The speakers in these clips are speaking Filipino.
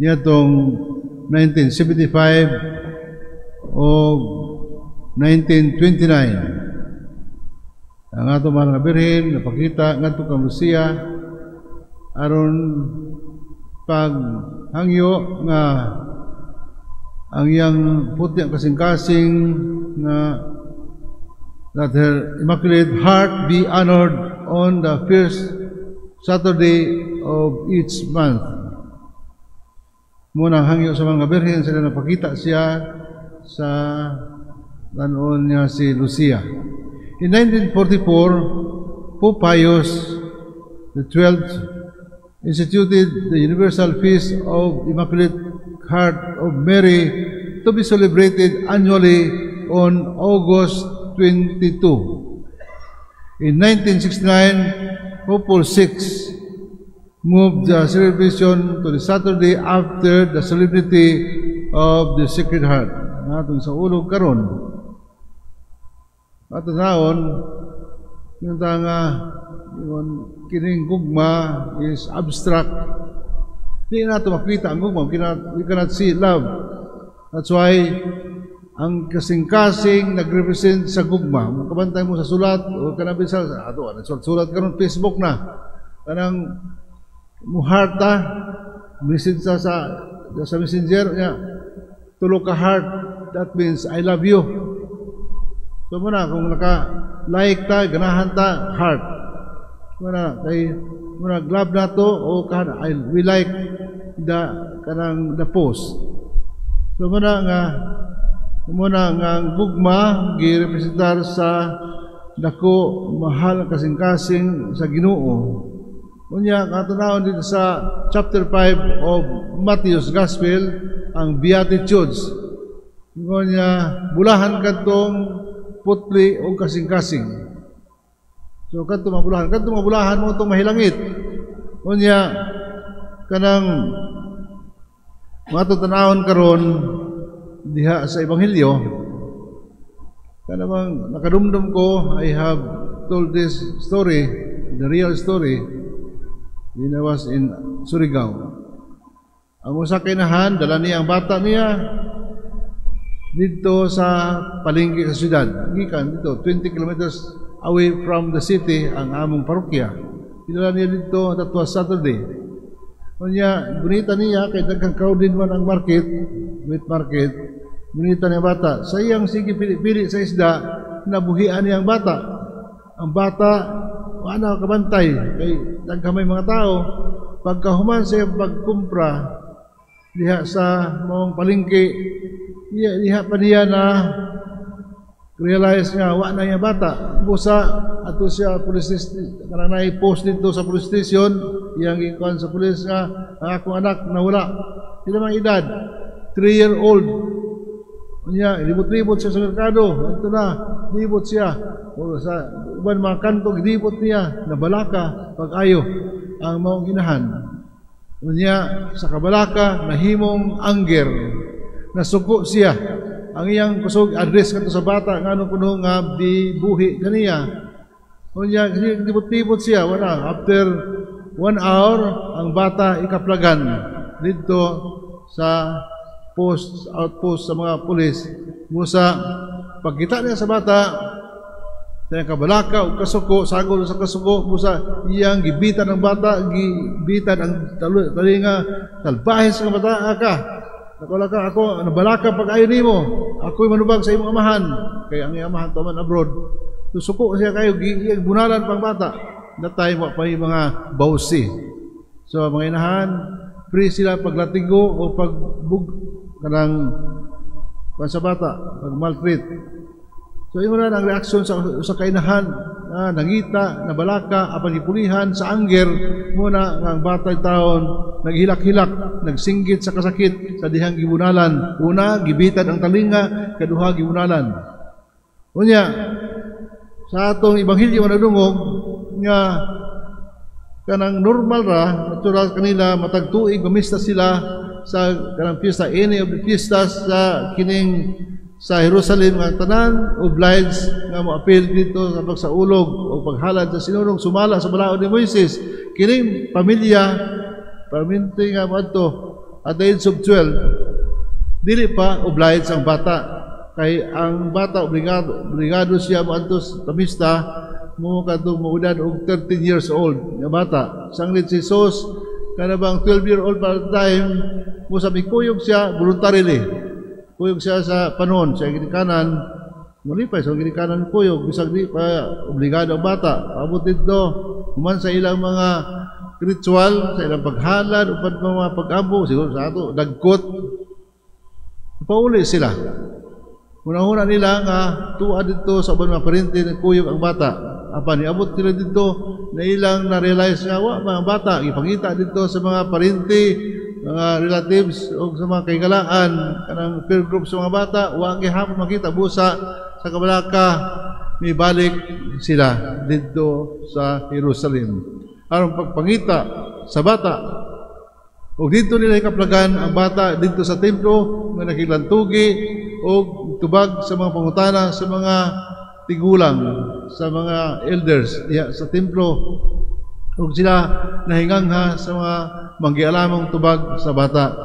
niya tong 1975 o 1929. Ang ato mga birhen napakita ngadto kang Lucia aron paghangyo nga ang iyang puti kasing-kasing na that her Immaculate Heart be honored on the first Saturday of each month. Muna hangyo sa mga birhen sila napakita siya sa tanon niya si Lucia. In 1944, Pope Pius XII instituted the Universal Feast of Immaculate Heart of Mary to be celebrated annually on August 22. In 1969, Pope Paul VI moved the celebration to the Saturday after the solemnity of the Sacred Heart. Natong sa ulog karon. At naon yung kining gugma is abstract. Di nato makita ang gugma. We cannot see love. That's why ang kasing-kasing nag-represent sa gugma. Kabantay mo sa sulat o kanabi sa sulat karon Facebook na. Kanang muharta message sa messenger niya. Tulo ka heart. That means I love you. So muna kung naka-like ta, ganahan ta, heart. Muna love na to o we like the post. So muna nga gugma gi-representar sa dako mahal kasing-kasing sa Ginoo. Unya katunawon dito sa chapter 5 of Matthew's Gospel ang Beatitudes. Unya bulahan kadtong putli o kasing-kasing. So kadto mabulahan mo itong mahilangit. Unya kanang matutanahon karon diha sa Ebanghelyo kanang nakadumdum ko, I have told this story, the real story, when I was in Surigao. Ang usa kay nahan dala niya ang bata niya dito sa palengke sa syudad. Gikan dito 20 kilometers away from the city ang among parokya. Dinala niya dito that was Saturday. Unya gunita niya kay daghang crowded man ang market, meat market. Gunita niya bata, sa iyang sige pili-pili sa isda, nabuhian niya ang bata. Ang bata wala kabantay kay daghamay mga tao. Pagkahuman sa pagkumpra diha sa mong palengke, diha pa niya na realize nga wa na yung bata. Busa ato siya police station, kanang na-post dito sa police station, iyang ikuan sa police nga ang akong anak nawala. Sila mga edad 3-year-old. Unya libot-libot siya sa merkado. Adto na libot siya. O sa uban mga kanto gidibot niya na balaka pag-ayo ang maong inahan. Unya sa kabalaka nahimong anger. Nasuko siya. Ang iyang kusog address kadto sa bata ngano kuno nga dibuhi kaniya. Unya libot-libot siya wala. After 1 hour ang bata ikaplagan dito sa outpost sa mga pulis. Musa pagkita niya sa bata sa kabalaka o kasuko, sagol sa kasuko, musa iyang gibitan ng bata, gibitan ang talinga, talbahis ng bata ka. Nakulaka ako, nabalaka pag-ayo nimo. Ako'y manubag sa imong amahan. Kaya ang amahan tuman abroad. Susuko siya kayo, bunalan pang bata. That time, pa yung mga bawsi. So, mga inahan, free sila paglatigo o kanang sa bata, pag-maltreat. So, yun na ang reaksyon sa kainahan, nangita, nabalaka, apagipulihan, sa anger, muna ang batay taon, naghilak-hilak, nagsinggit sa kasakit, sa dihang gibunalan. Una, gibitan ang talinga, kaduha, gibunalan. Unya, sa atong Ebanghelyo na dungog, nga kanang normal ra, natural kanila, matagtuig, mamista sila, sa kanang fiesta, any of the fiestas sa kining sa Jerusalem nga tanan obliged nga mo-appeal dito sa pagsaulog o paghalad sa sinulong sumala sa balaod ni Moises. Kining pamilya permanente nga mo adto at the age of 12, dili pa obliged ang bata. Kay ang bata obligado siya moadtos tamista mo kadtong maudad og 13 years old nga bata. Sanglit si Jesus kana bang 12-year-old pa time mo sa mikuyog siya voluntarily. Kuyog siya sa panon sa ginikanan, mulipay sa ginikanan kuyog bisag di pa obligado ang bata. Abot dito human sa ilang mga ritual, sa ilang paghalad upad mga pag-abo siguro sa ato dagkot. Pauli sila. Una-una nila nga tuwa dito sa mga parente ng kuyog ang bata. Apa niabot sila dito na ilang na-realize nga wa mga bata ipangita dito sa mga parente, mga relatives o sa mga kaigalaan kanang peer group sa mga bata wa gihapon makita busa sa kabalaka mibalik sila dito sa Jerusalem. Aron pagpangita sa bata o dito nila ikaplagan ang bata dito sa templo nga nakilantugi o tubag sa mga pangutana sa mga tigulang, sa mga elders sa templo o sila nahingangha sa mga manggialamong tubag sa bata.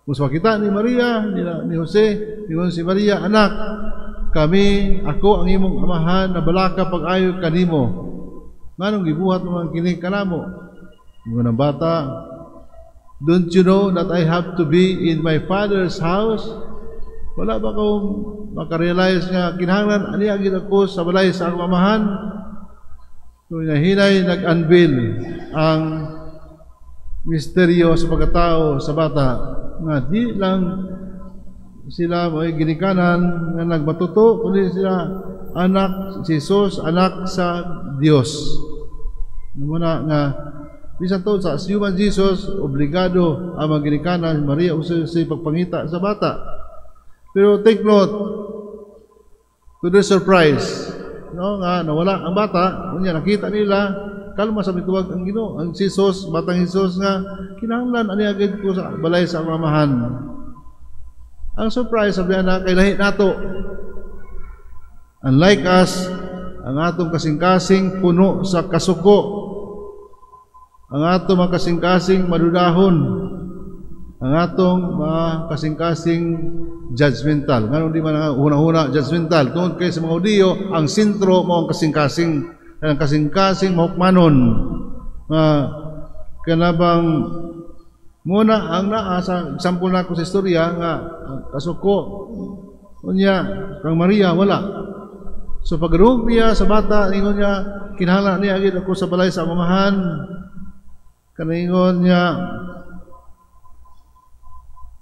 Kung makita ni Maria, ni Jose, ni si Maria, anak, ako ang imong amahan na balaka pag-ayo kanimo. Nganong gibuhat mo ang kining kanamo? Mga ng bata, don't you know that I have to be in my Father's house? Wala ba kung makarealize nga kinahanglan ani agid ako sa balay sa akong amahan? So hinay nag-unveil ang misteryo sa pagkatao sa bata nga di lang sila may ginikanan nga nagmatuto kundi sila anak si Jesus, anak sa Dios. Muna nga bisan to sa human Jesus obligado ang ginikanan Maria usa sa pagpangita sa bata. Pero take note, to their surprise, no, nga nawala ang bata, unya nakita nila, kalma sa mituwag ang Ginoo, ang Jesus, batang Jesus nga kinahanglan ani agad ko sa balay sa amahan. Ang surprise sabi na kay lahi nato. Unlike us, ang atong kasing-kasing puno sa kasuko, ang atong kasing-kasing madudahon, ang atong mga kasing-kasing judgmental. Ngayon di man ang una-una judgmental. Tungkol kayo sa mga Hudiyo, ang sentro mo ang kasing-kasing. Ang kasing-kasing mahukmanon. Kanabang muna ang naasa, example na ako sa istorya, nga kasuko, unya, kang Maria, wala. So pag-rog niya sa bata, ingon niya, kinahanglan niya agad ako sa balay sa amahan. Kaningon niya,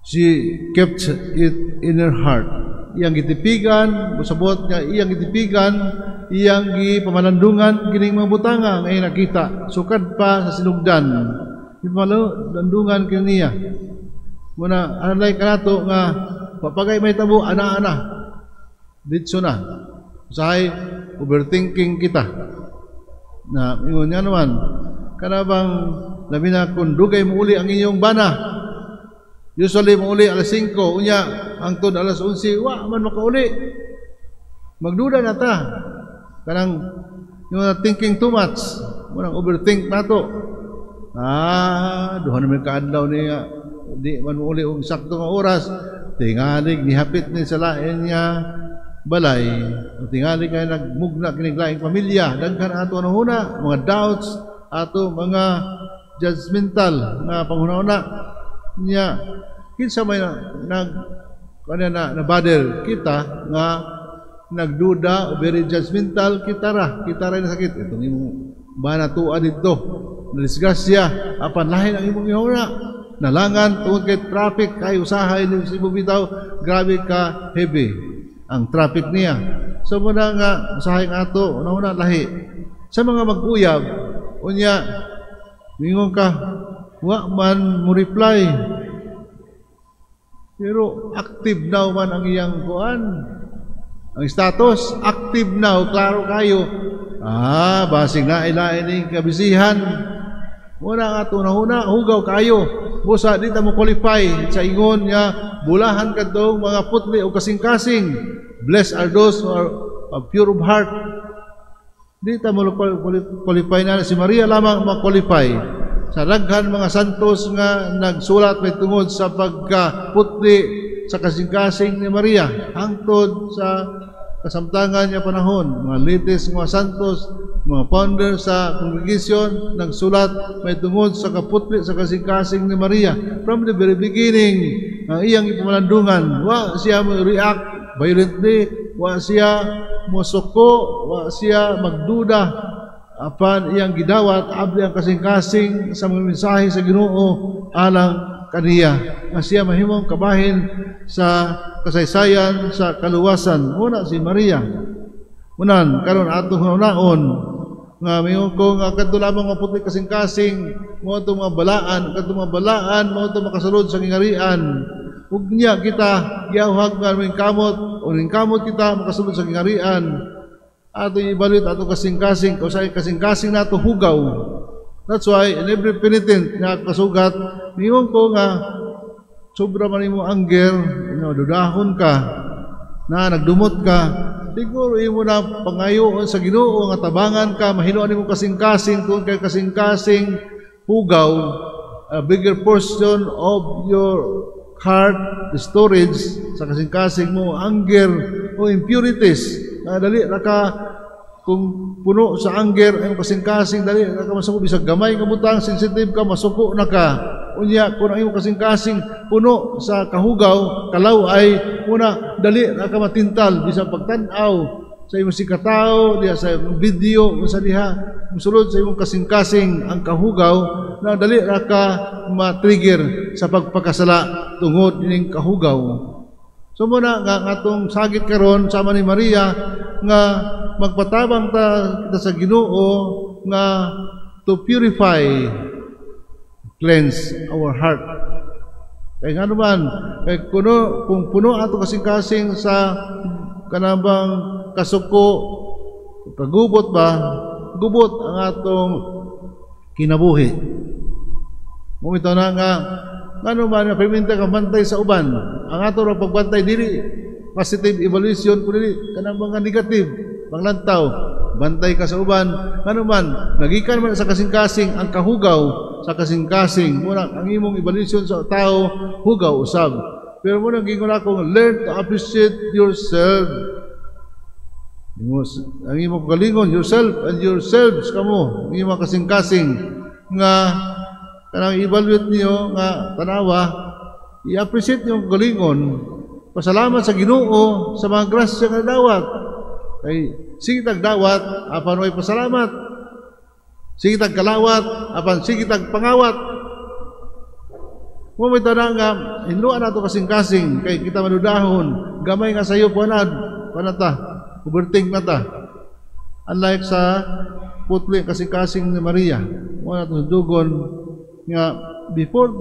she kept it in her heart. Iyang gitipigan, usabot nga iyang gitipigan, iyang gipamanandungan kining mga butanga nga nakita. Sukad pa sa sinugdan. Gipamanandungan kiniya. Muna anay kanato nga papagay may tabo ana-ana. Ditso na. Usahay overthinking kita. Na ingon nga naman kanabang labi na kung dugay mo uli ang inyong bana. Usually mo uli alas 5, unya hangtod alas 11, wa man makauli. Magduda na ta. Kanang yung thinking too much, munang overthink nato. Duha na may kaadlaw niya, di man uli og sakto nga oras. Tingalig nihapit ni sa lain niya balay. Tingalig kay nagmugna kining laing pamilya, daghan ato ano huna, mga doubts, ato mga judgmental na panghuna-una. Niya kinsa may na bother kita nga nagduda o very judgmental kita ra na sakit itong imong bana tuwa dito na disgrasya apan lahin ang imong ihora nalangan tungod kay traffic kay usahay ni si bitaw grabe ka heavy ang traffic niya so muna nga usahay nga ato una lahi sa mga mag-uyab unya mingon ka wa man mo reply. Pero active now man ang iyang kuan. Ang status, active now, klaro kayo. Basig na ilain ning kabisihan. Muna nga ito na hugaw kayo. Busa, di ta mo qualify sa ingon niya, bulahan ka itong mga putli o kasing-kasing. Blessed are those who are pure of heart. Di ta mo qualify na si Maria lamang ma-qualify. sa daghan mga santos nga nagsulat may tungod sa pagkaputli sa kasing-kasing ni Maria hangtod sa kasamtangan niya panahon. Mga latest mga santos, mga founder sa congregation nagsulat may tungod sa kaputli sa kasing-kasing ni Maria from the very beginning. Ang iyang ipamalandungan, wa siya react violently, wa siya mosuko, wa siya magduda apan iyang gidawat abdi ang kasing-kasing sa mga mensahe sa Ginoo alang kaniya nga siya mahimong kabahin sa kasaysayan sa kaluwasan. Muna si Maria unan karon atong hunaon nga mayon ko nga kadto lamang maputli kasing-kasing mo to mga balaan, kadto mga balaan mo to makasulod sa gingarian. Ug niya kita gihawag nga ning kamot o ning kamot kita makasulod sa gingarian. Ato ibalit ato kasing-kasing kusay kasing-kasing nato hugaw. That's why in every penitent nga kasugat niyon ko nga sobra man imo anger, dudahon ka na nagdumot ka, siguro imo na pangayoon sa Ginoo nga tabangan ka, mahinuan nimo kasing-kasing kung kay kasing-kasing hugaw, a bigger portion of your heart, the storage sa kasing-kasing mo, anger o impurities. Dali ra ka kung puno sa anger ang kasing-kasing, dali ra ka masuko bisag gamay nga butang, sensitive ka, masuko na ka. Unya kung ang imo kasing-kasing puno sa kahugaw, kalaway, una dali ra ka matintal bisag pagtan-aw sa imong sikataw, diha sa video, sa diha musulod sa imong kasing-kasing ang kahugaw, na dali ra ka ma-trigger sa pagpakasala tungod ining kahugaw. So muna nga atong sagit karon sama ni Maria nga magpatabang ta kita sa Ginoo nga to purify, cleanse our heart. Kaya nga naman, kung puno ato kasing-kasing sa kanabang kasuko, kagubot ba, gubot ang atong kinabuhi. Mumitaw na nga, ano man nga perminta ka bantay sa uban, ang ato ra pagbantay dili positive evaluation kun dili kanang mga negative panglantaw, bantay ka sa uban, ano man nagikan man sa kasing-kasing ang kahugaw sa kasing-kasing, muna ang imong evaluation sa tao hugaw usab. Pero muna gingon ako, learn to appreciate yourself. Ang imong galingon yourself and yourselves kamo, ang imong kasing-kasing nga kanang evaluate niyo nga tanawa, i-appreciate niyo ang galingon, pasalamat sa Ginoo sa mga grasya nga dawat. Kay sige tag dawat apan way pasalamat, sige tag kalawat apan sige tag pangawat. Mo may tanang nga hinluan nato kasing-kasing kay kita manudahon, gamay nga sayo panata, kuberting nata. Unlike sa putli kasing-kasing ni Maria, mo nato dugon nga before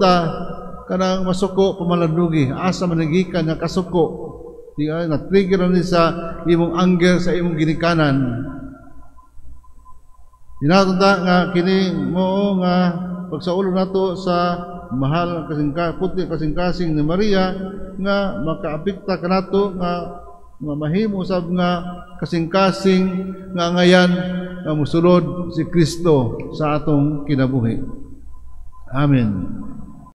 kanang masuko pamalandugi, asa manigikan nga kasuko, di na trigger ni sa imong anger sa imong ginikanan. Dinatunta nga kini mo nga pagsaulo nato sa mahal putli kasing-kasing ni Maria nga makaapekta kanato nga mahimo sab nga kasing-kasing nga ngayan nga mosulod si Kristo sa atong kinabuhi. Amen.